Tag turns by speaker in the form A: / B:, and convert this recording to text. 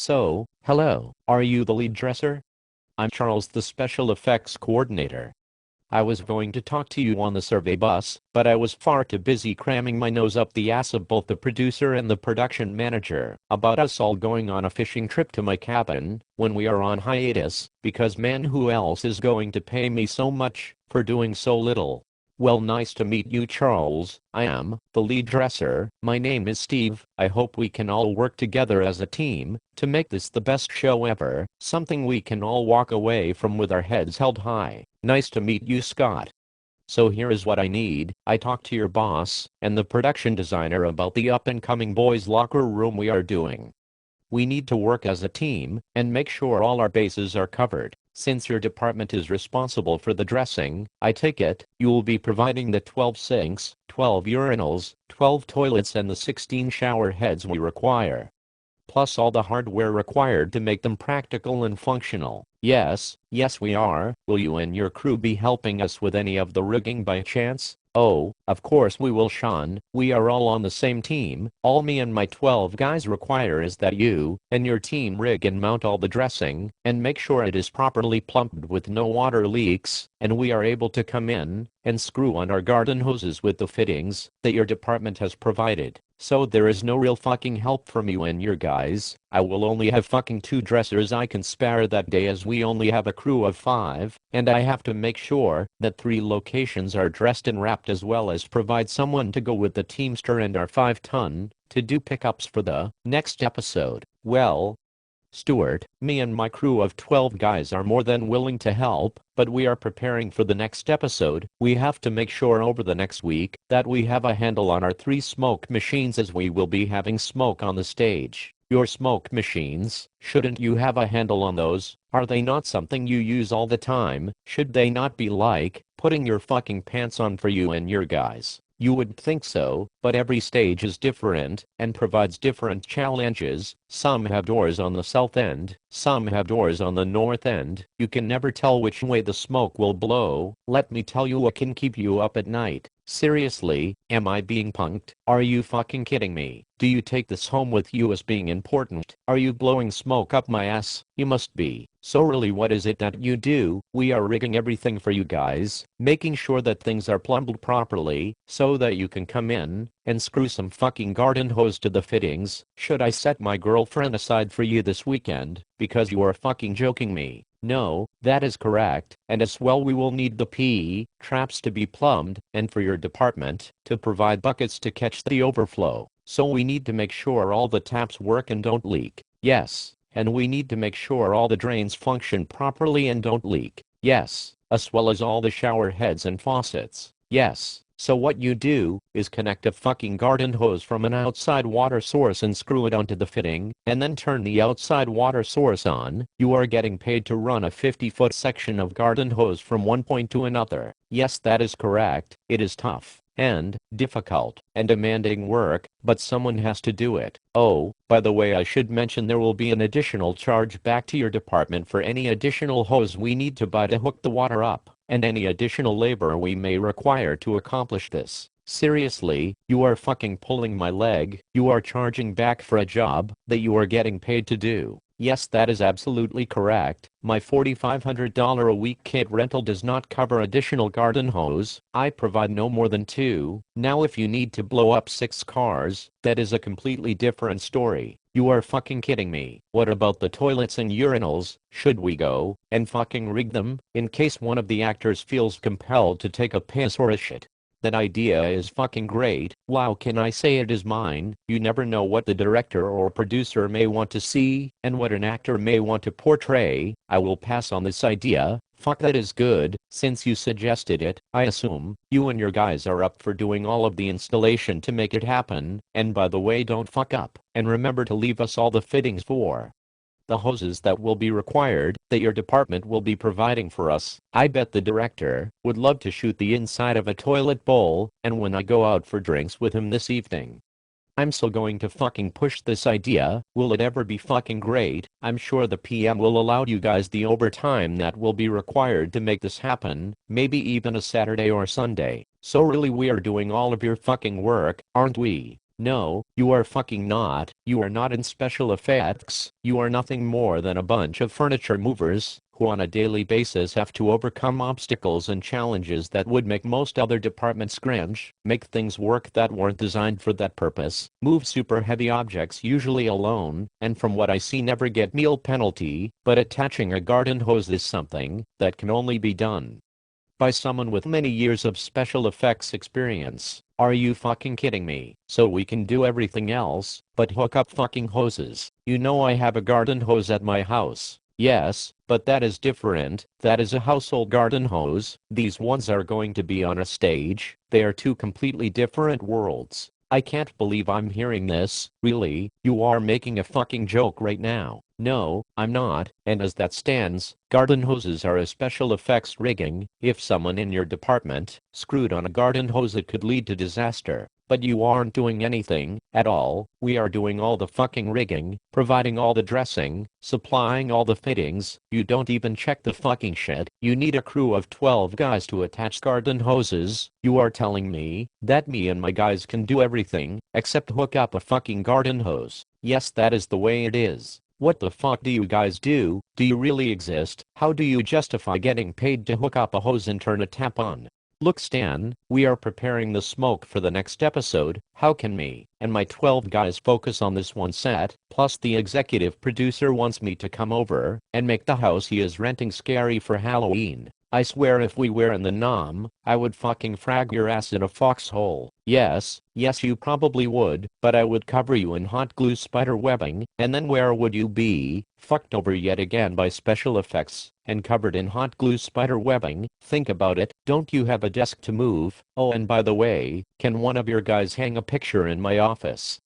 A: So, hello, are you the lead dresser? I'm Charles, the special effects coordinator. I was going to talk to you on the survey bus, but I was far too busy cramming my nose up the ass of both the producer and the production manager about us all going on a fishing trip to my cabin when we are on hiatus, because man, who else is going to pay me so much for doing so little? Well, nice to meet you, Charles. I am the lead dresser. My name is Steve. I hope we can all work together as a team to make this the best show ever, something we can all walk away from with our heads held high. Nice to meet you, Scott. So here is what I need. I talked to your boss and the production designer about the up-and-coming boys' locker room we are doing. We need to work as a team and make sure all our bases are covered. Since your department is responsible for the dressing, I take it you will be providing the 12 sinks, 12 urinals, 12 toilets and the 16 shower heads we require. Plus all the hardware required to make them practical and functional. Yes we are. Will you and your crew be helping us with any of the rigging by chance? Oh, of course we will, Sean. We are all on the same team. All me and my 12 guys require is that you and your team rig and mount all the dressing and make sure it is properly plumbed with no water leaks, and we are able to come in and screw on our garden hoses with the fittings that your department has provided. So there is no real fucking help from you and your guys. I will only have fucking 2 dressers I can spare that day, as we only have a crew of 5, and I have to make sure that 3 locations are dressed and wrapped, as well as provide someone to go with the Teamster and our 5-ton to do pickups for the next episode. Well, Stuart, me and my crew of 12 guys are more than willing to help, but we are preparing for the next episode. We have to make sure over the next week that we have a handle on our 3 smoke machines, as we will be having smoke on the stage. Your smoke machines, shouldn't you have a handle on those? Are they not something you use all the time? Should they not be like putting your fucking pants on for you and your guys? You would think so, but every stage is different and provides different challenges. Some have doors on the south end, some have doors on the north end. You can never tell which way the smoke will blow. Let me tell you what can keep you up at night. Seriously, am I being punked? Are you fucking kidding me? Do you take this home with you as being important? Are you blowing smoke up my ass? You must be. So really, what is it that you do? We are rigging everything for you guys, making sure that things are plumbed properly so that you can come in and screw some fucking garden hose to the fittings. Should I set my girlfriend aside for you this weekend because you are fucking joking me? No, that is correct, and as well we will need the PE traps to be plumbed, and for your department to provide buckets to catch the overflow. So we need to make sure all the taps work and don't leak. Yes, and we need to make sure all the drains function properly and don't leak. Yes, as well as all the shower heads and faucets. Yes. So what you do is connect a fucking garden hose from an outside water source and screw it onto the fitting, and then turn the outside water source on. You are getting paid to run a 50-foot section of garden hose from one point to another. Yes, that is correct. It is tough and difficult and demanding work, but someone has to do it. Oh, by the way, I should mention there will be an additional charge back to your department for any additional hose we need to buy to hook the water up, and any additional labor we may require to accomplish this. Seriously, you are fucking pulling my leg. You are charging back for a job that you are getting paid to do. Yes, that is absolutely correct. My $4,500 a week kit rental does not cover additional garden hose. I provide no more than 2. Now if you need to blow up 6 cars, that is a completely different story. You are fucking kidding me. What about the toilets and urinals? Should we go and fucking rig them in case one of the actors feels compelled to take a piss or a shit? That idea is fucking great. Wow, can I say it is mine? You never know what the director or producer may want to see and what an actor may want to portray. I will pass on this idea. Fuck, that is good. Since you suggested it, I assume you and your guys are up for doing all of the installation to make it happen. And by the way, don't fuck up and remember to leave us all the fittings for the hoses that will be required, that your department will be providing for us. I bet the director would love to shoot the inside of a toilet bowl, and when I go out for drinks with him this evening, I'm still going to fucking push this idea. Will it ever be fucking great? I'm sure the PM will allow you guys the overtime that will be required to make this happen, maybe even a Saturday or Sunday. So really, we are doing all of your fucking work, aren't we? No, you are fucking not. You are not in special effects. You are nothing more than a bunch of furniture movers who on a daily basis have to overcome obstacles and challenges that would make most other departments cringe, make things work that weren't designed for that purpose, move super heavy objects usually alone, and from what I see never get meal penalty, but attaching a garden hose is something that can only be done by someone with many years of special effects experience. Are you fucking kidding me? So we can do everything else, but hook up fucking hoses. You know I have a garden hose at my house. Yes, but that is different. That is a household garden hose. These ones are going to be on a stage. They are two completely different worlds. I can't believe I'm hearing this. Really? You are making a fucking joke right now. No, I'm not, and as that stands, garden hoses are a special effects rigging. If someone in your department screwed on a garden hose it could lead to disaster. But you aren't doing anything at all. We are doing all the fucking rigging, providing all the dressing, supplying all the fittings. You don't even check the fucking shit. You need a crew of 12 guys to attach garden hoses. You are telling me that me and my guys can do everything except hook up a fucking garden hose. Yes, that is the way it is. What the fuck do you guys do? Do you really exist? How do you justify getting paid to hook up a hose and turn a tap on? Look Stan, we are preparing the smoke for the next episode. How can me and my 12 guys focus on this one set? Plus the executive producer wants me to come over and make the house he is renting scary for Halloween. I swear if we were in the Nam, I would fucking frag your ass in a foxhole. Yes, you probably would, but I would cover you in hot glue spider webbing, and then where would you be? Fucked over yet again by special effects, and covered in hot glue spider webbing. Think about it, don't you have a desk to move? Oh, and by the way, can one of your guys hang a picture in my office?